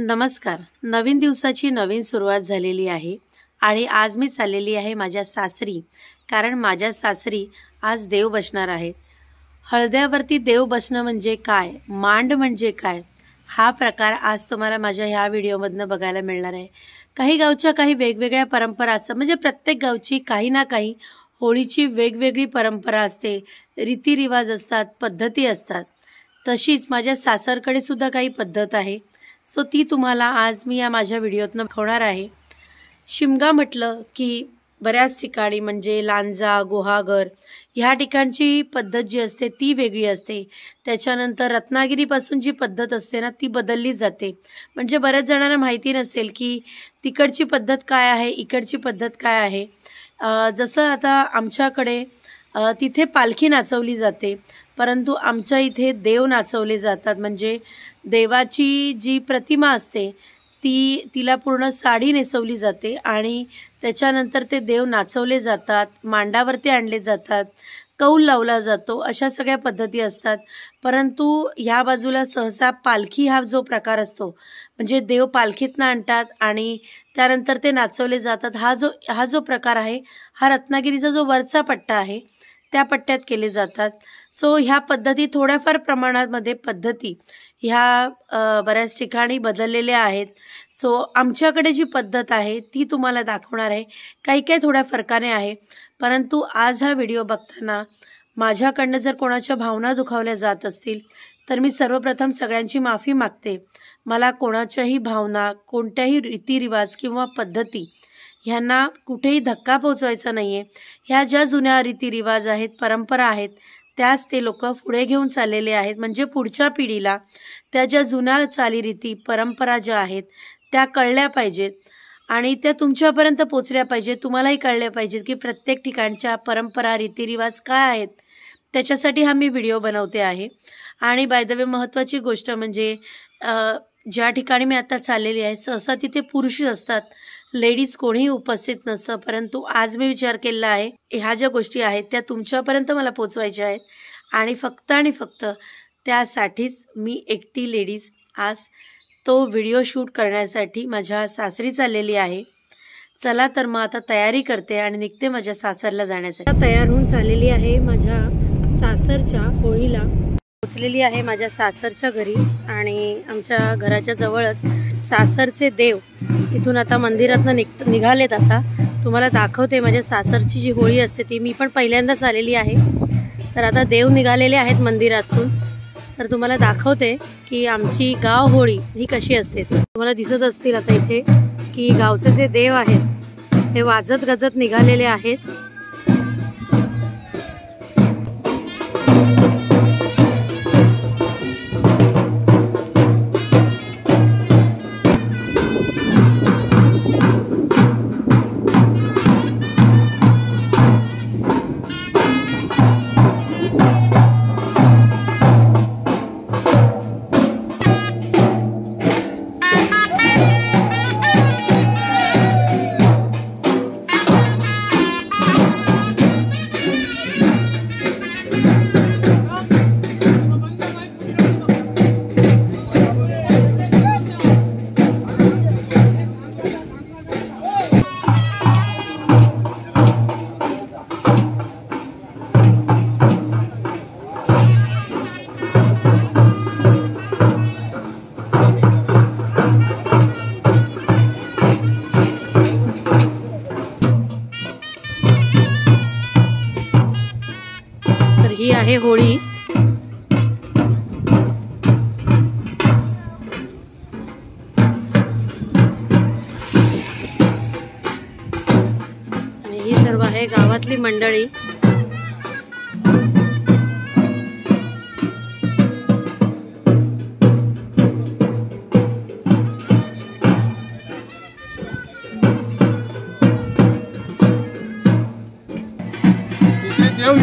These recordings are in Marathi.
नमस्कार. नवीन दिवसाची नवीन सुरुवात झालेली आहे आणि आज मी चाललेली आहे माझ्या सासरी, कारण माझ्या सासरी आज देव बसणार आहेत. हळद्यावरती देव बसणं म्हणजे काय, मांड म्हणजे काय, हा प्रकार आज तुम्हाला माझ्या ह्या व्हिडिओमधनं बघायला मिळणार आहे. काही गावच्या काही वेगवेगळ्या परंपराचं, म्हणजे प्रत्येक गावची काही ना काही होळीची वेगवेगळी परंपरा असते, रीतिरिवाज असतात, पद्धती असतात. तशीच माझ्या सासरकडे सुद्धा काही पद्धत आहे. सो ती तुम्हाला आज मी या माझ्या व्हिडिओतनं दाखवणार आहे. शिमगा म्हटलं की बऱ्याच ठिकाणी म्हणजे लांजा, गुहागर ह्या ठिकाणची पद्धत जी असते ती वेगळी असते. त्याच्यानंतर रत्नागिरीपासून जी पद्धत असते ना ती बदलली जाते. म्हणजे बऱ्याच जणांना माहिती नसेल की तिकडची पद्धत काय आहे, इकडची पद्धत काय आहे. जसं आता आमच्याकडे तिथे पालखी नाचवली जाते, परंतु आमच्या इथे देव नाचवले जातात. म्हणजे देवाची जी प्रतिमा असते तिला पूर्ण साडी नेसवली जाते आणि त्याच्यानंतर ते देव नाचवले जातात, मांडावरती आणले जातात, कौल लावला जातो, अशा सगळ्या पद्धती असतात. परंतु ह्या बाजूला सहसा पालखी हा जो प्रकार असतो, म्हणजे देव पालखीतनं आणतात आणि त्यानंतर ते नाचवले जातात, हा जो प्रकार आहे हा रत्नागिरीचा जो वरचा पट्टा आहे त्या पट्ट्यात केले जातात. सो ह्या पद्धती थोड्याफार प्रमाणामध्ये पद्धती ह्या बऱ्याच ठिकाणी बदललेल्या आहेत. सो आमच्याकडे जी पद्धत आहे ती तुम्हाला दाखवणार आहे. काही थोड्या फरकाने आहे, परंतु आज हा व्हिडिओ बघताना माझ्याकडनं जर कोणाच्या भावना दुखावल्या जात असतील तर मी सर्वप्रथम सगळ्यांची माफी मागते. मला कोणाच्याही भावना, कोणत्याही रीतिरिवाज किंवा पद्धती ह्यांना कुठेही धक्का पोचवायचा नाहीये. ह्या ज्या जुन्या रीतिरिवाज आहेत, परंपरा आहेत, त्याच ते लोक पुढे घेऊन चाललेले आहेत. म्हणजे पुढच्या पिढीला त्या ज्या जुन्या चालीरीती, परंपरा ज्या आहेत त्या कळल्या पाहिजेत आणि त्या तुमच्यापर्यंत पोचल्या पाहिजेत. तुम्हालाही कळल्या पाहिजेत की प्रत्येक ठिकाणच्या परंपरा, रीतिरिवाज काय आहेत. त्याच्यासाठी हा मी व्हिडिओ बनवते आहे. आणि बाय द वे महत्त्वाची गोष्ट म्हणजे ज्या ठिकाणी मी आता चाललेली आहे सहसा तिथे पुरुष असतात, लेडीज कोणीही उपस्थित नसतं. परंतु आज मी विचार केला आहे ह्या ज्या गोष्टी आहेत त्या तुमच्यापर्यंत मला पोचवायच्या आहेत आणि फक्त त्यासाठीच मी एकटी लेडीज आज तो व्हिडिओ शूट करण्यासाठी माझ्या सासरी चाललेली आहे. चला तर मग आता तयारी करते आणि निघते माझ्या सासरला जाण्यासाठी. तयार होऊन चाललेली आहे माझ्या सासरच्या होळीला. पोचलेली आहे माझ्या सासरच्या घरी आणि आमच्या घराच्या जवळच सासरचे देव तिथून आता मंदिरातनं निघालेत. आता तुम्हाला दाखवते माझ्या सासरची जी होळी असते ती मी पण पहिल्यांदाच आलेली आहे. तर आता देव निघालेले आहेत मंदिरातून, तर तुम्हाला दाखवते की आमची गाव होळी ही कशी असते. तुम्हाला दिसत असतील आता इथे की गावचे जे देव आहेत ते वाजत गजत निघालेले आहेत. ही आहे होळी. आणि ही सर्व आहे गावातली मंडळी.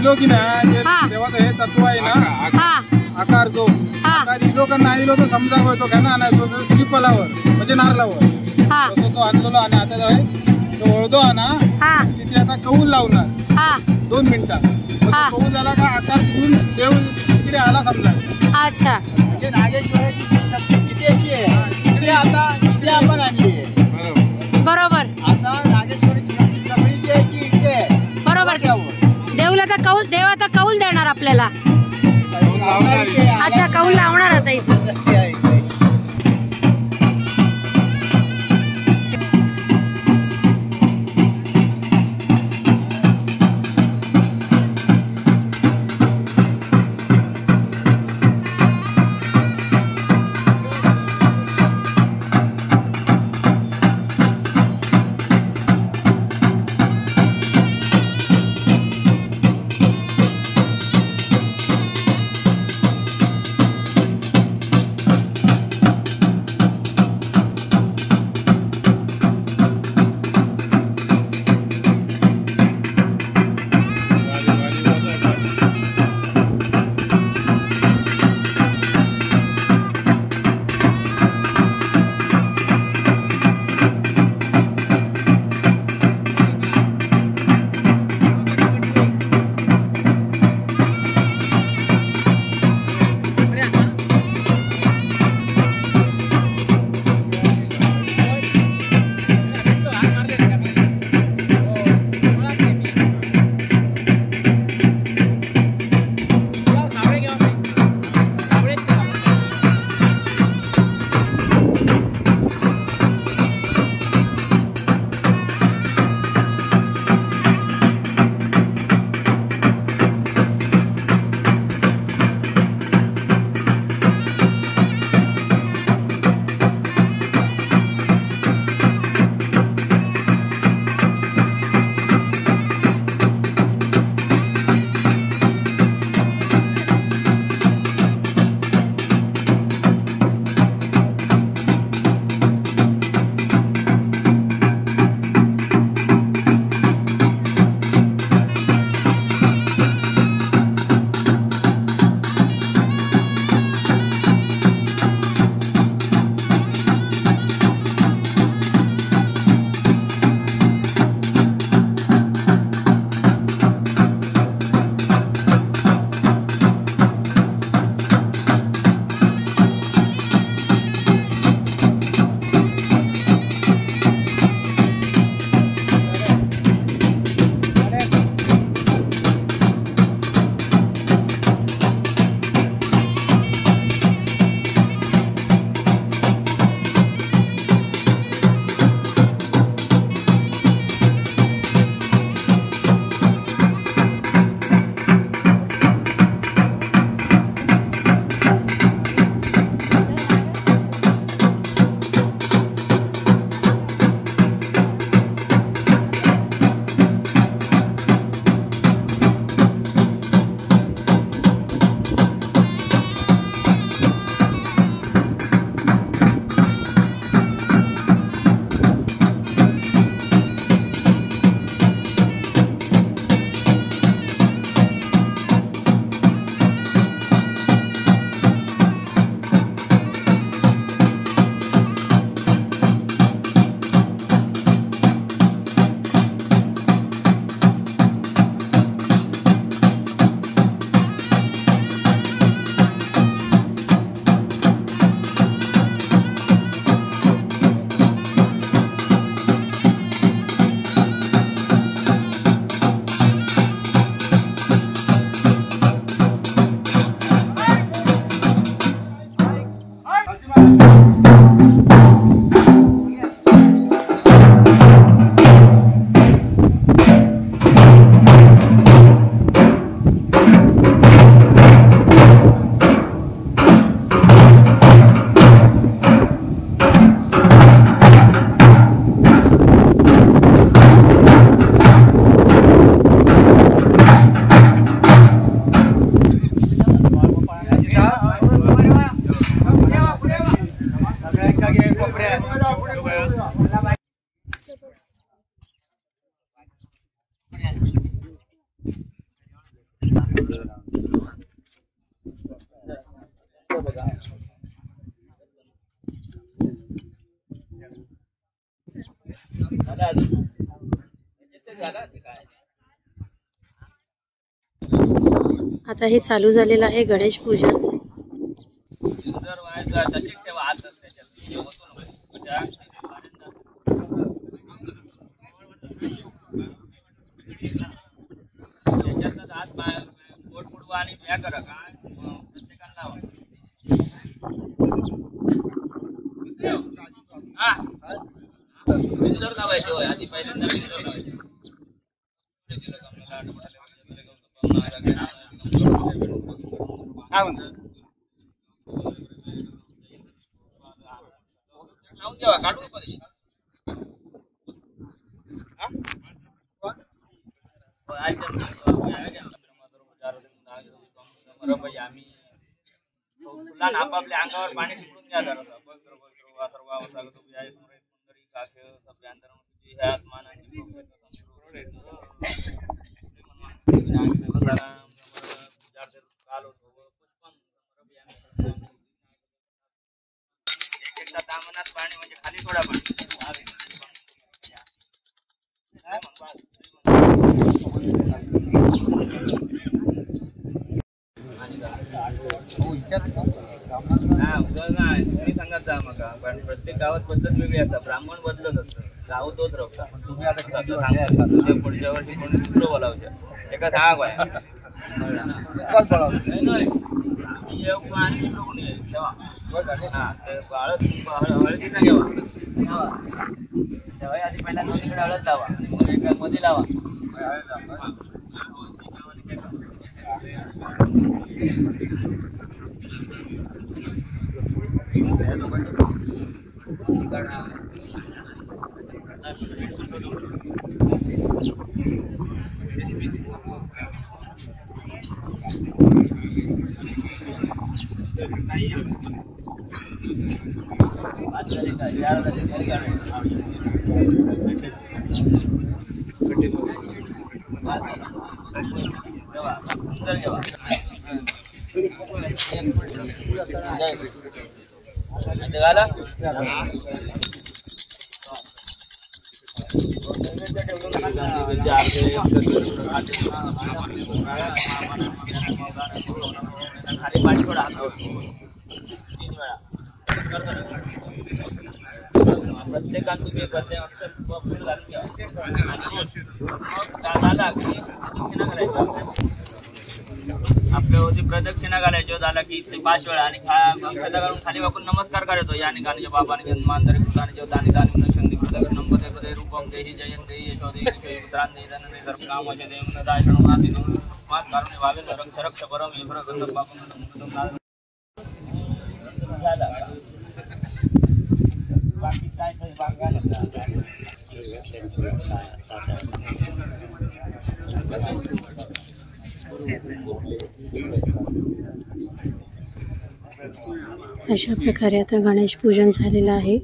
देव की नाही देवाचं हे तत्व आहे ना, आकार जो आकार इलो का नाही इलो तो समजा होतो का ना तो श्रीफलावर म्हणजे नारळावर तो आणलेला आणि आता जो आहे तो ओळदो ना तिथे आता कौल लावणार 2 मिनिटात. कौल झाला का आकार तिथून देव तिकडे आला समजा. अच्छा, नागेश्वराची शक्ती किती आहे आता इथे आपण आणली आहे. बरोबर. आता नागेश्वरी सगळी जी आहे ती इथे आहे. बरोबर. देव आता कौल देणार आपल्याला. अच्छा, कौल लावणार आता इथे. आता हे चालू झालेलं आहे गणेश पूजन. आणि प्या करा काय प्रत्येकाला बिंदर लावायचे होय आधी पहिल्यांदा बिंदर लावायचे काय म्हणतात लावून द्यावा काढू नको आम्ही आपापल्या अंगावर पाणी सुटून द्या जरा दामनात पाणी म्हणजे खाली थोडा पाणी सांगत जा मग कारण प्रत्येक गावात पद्धत वेगळी असतात ब्राह्मण बदलत असतं गाव तोच राहता तुम्ही आता पुढच्या वर्षी कोणी दुसरं बोलावच्या एका दहा बाय हळदी ना घ्यावा तेव्हा आधी पहिल्या दोन्हीकडे हळद लावा आणि मग एका मध्ये लावा खाली पाणी थोडा 3 वेळा प्रत्येकान तुम्ही प्रत्येक अक्षर वापरून घालून घ्या झाला की प्रदक्षिणा करायची आपल्या प्रदक्षिणा घालायची झाला की 5 वेळा आणि अक्षता घालून खाली वाकून नमस्कार करायचो याने गाणे बाबाने जन्मांतरी कृताने जेवताने दानी संधी प्रदक्षिणं पदे पदे रूपम देहि जयं देहि यशोदे पुत्रान देहि धनने सर्वकामचे देवने दायशणमाति मात कारुणे भावे रक्ष रक्ष परम ईश्वर गंध पापम झाला बाकी काय काही बांगाल अशा प्रकारे आता गणेश पूजन झालेलं आहे.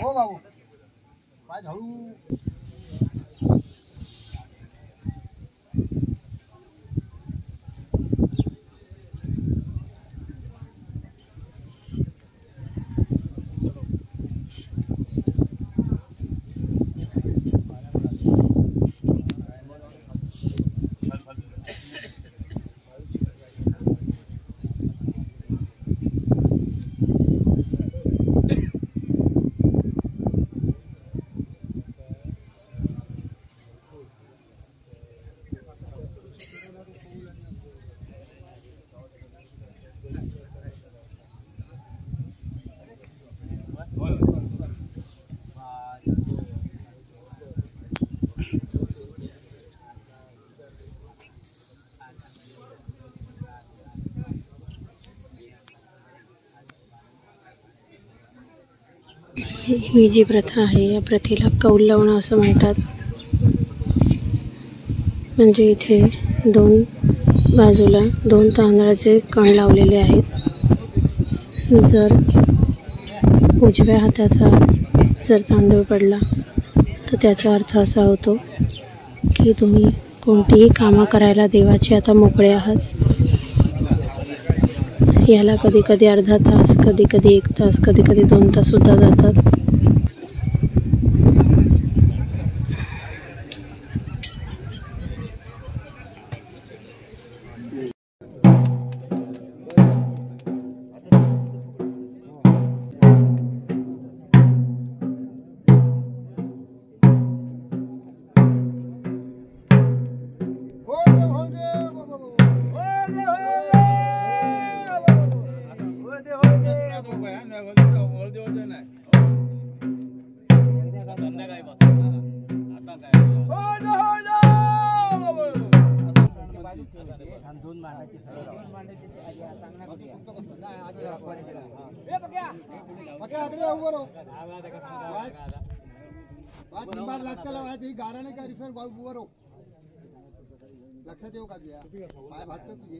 हो बाबू काय झाडू ही जी प्रथा आहे या प्रथेला कौल लावणं असं म्हणतात. म्हणजे इथे दोन बाजूला दोन तांदळाचे कण लावलेले आहेत. जर उजव्या हाताचा जर तांदूळ पडला तर त्याचा अर्थ असा होतो की तुम्ही कोणतीही कामं करायला देवाचे आता मोकळे आहात. याला कधी कधी अर्धा तास, कधी कधी 1 तास, कधी कधी 2 तास सुद्धा जातात. लक्षात येऊ का तुझ्या पाय भाजतो तुझे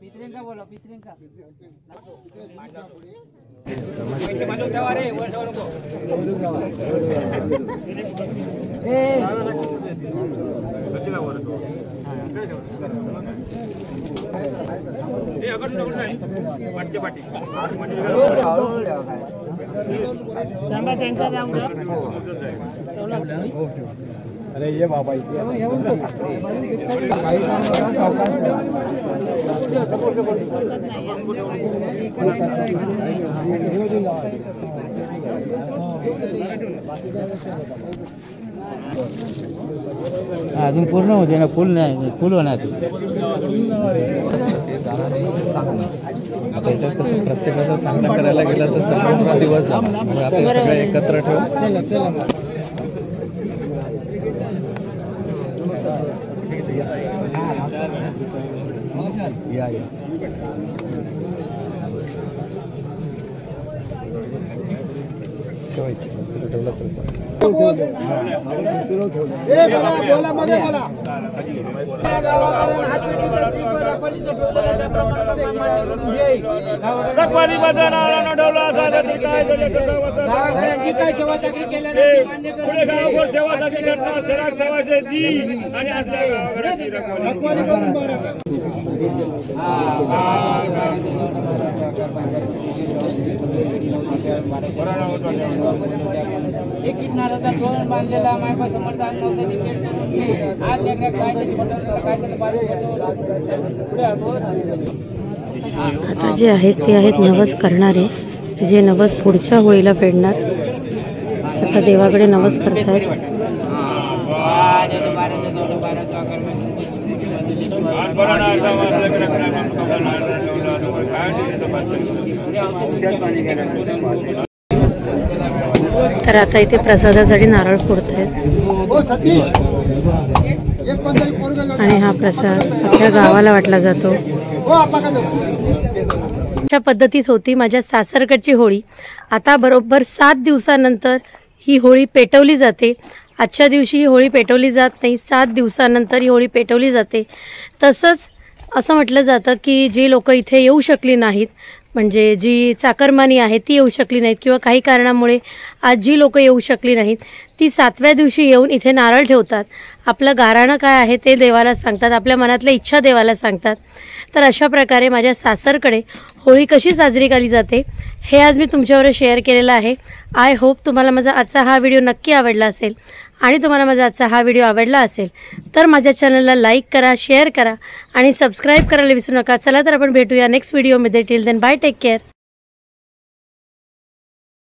पित्रेंका बोला पित्रेंका अरे ये बाबा अजून पूर्ण होते ना. फुल नाही, फुल होणार. त्याच्यात कसं प्रत्येकाचं सांगणं करायला गेलं तर संपूर्ण दिवस झाला. मग आपण सगळे एकत्र ठेवू. या ठेवलं तर एक किटणाराचा तोरण बांधलेला मायबा समर्थान आज आता जे आहेत ते आहेत नवस करणारे, जे नवस पुढच्या होळीला फेडणार. आता देवाकडे नवस करतायत. तर आता इथे प्रसादासाठी नारळ फोडतायत आणि हा प्रसाद अख्ख्या गावाला वाटला जातो. अशा पद्धतीत होती माझ्या सासरकडची होळी. आता बरोबर 7 दिवसानंतर ही होळी पेटवली जाते. आजच्या दिवशी ही होळी पेटवली जात नाही, 7 दिवसानंतर ही होळी पेटवली जाते. तसंच असं म्हटलं जातं की जी लोक इथे येऊ शकली नाहीत, म्हणजे जी चाकरमानी आहे ती येऊ शकली नाहीत किंवा काही कारणामुळे आज जी लोक येऊ शकली नाहीत ती 7व्या दिवशी येऊन इथे नारळ ठेवतात. आपलं गाऱ्हाणं काय आहे ते देवाला सांगतात, आपल्या मनातल्या इच्छा देवाला सांगतात. तर अशा प्रकारे माझ्या सासरकडे होळी कशी साजरी केली जाते हे आज मी तुमच्यावर शेअर केलेलं आहे. आय होप तुम्हाला माझा आजचा हा व्हिडिओ नक्की आवडला असेल. आणि तुम्हाला माझा आजचा हा व्हिडिओ आवडला असेल तर माझ्या चॅनलला लाईक करा, शेअर करा आणि सबस्क्राईब करायला विसरू नका. चला तर आपण भेटूया नेक्स्ट व्हिडिओमध्ये. Till then bye, take care.